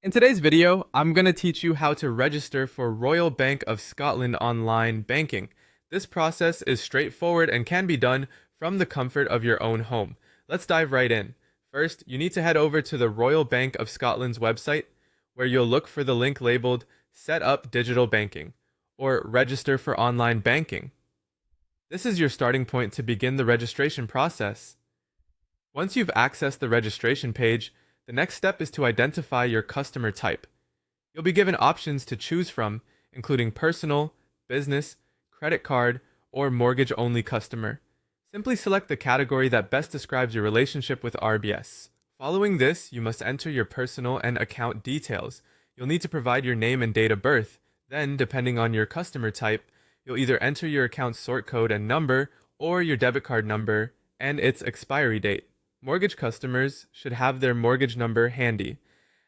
In today's video, I'm going to teach you how to register for Royal Bank of Scotland online banking. This process is straightforward and can be done from the comfort of your own home. Let's dive right in. First, you need to head over to the Royal Bank of Scotland's website, where you'll look for the link labeled Set up Digital Banking or Register for Online Banking. This is your starting point to begin the registration process. Once you've accessed the registration page, the next step is to identify your customer type. You'll be given options to choose from, including personal, business, credit card, or mortgage-only customer. Simply select the category that best describes your relationship with RBS. Following this, you must enter your personal and account details. You'll need to provide your name and date of birth. Then, depending on your customer type, you'll either enter your account sort code and number, or your debit card number and its expiry date. Mortgage customers should have their mortgage number handy.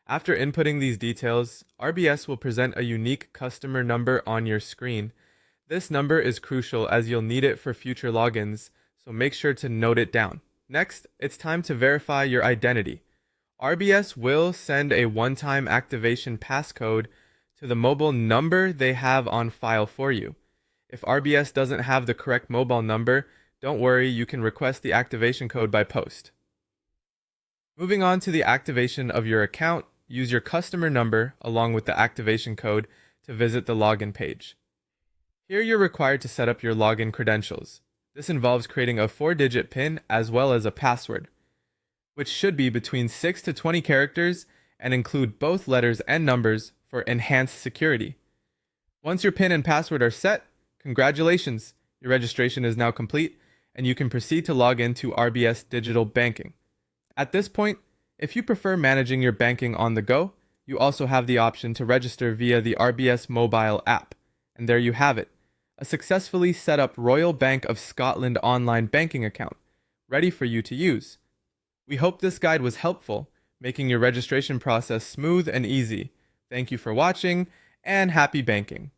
After inputting these details, RBS will present a unique customer number on your screen. This number is crucial as you'll need it for future logins, so make sure to note it down. Next, it's time to verify your identity. RBS will send a one-time activation passcode to the mobile number they have on file for you. If RBS doesn't have the correct mobile number, don't worry, you can request the activation code by post. Moving on to the activation of your account, use your customer number along with the activation code to visit the login page. Here you're required to set up your login credentials. This involves creating a 4-digit PIN as well as a password, which should be between 6 to 20 characters and include both letters and numbers for enhanced security. Once your PIN and password are set, congratulations! Your registration is now complete and you can proceed to log into RBS Digital Banking. At this point, if you prefer managing your banking on the go, you also have the option to register via the RBS mobile app. And there you have it, a successfully set up Royal Bank of Scotland online banking account, ready for you to use. We hope this guide was helpful, making your registration process smooth and easy. Thank you for watching, and happy banking!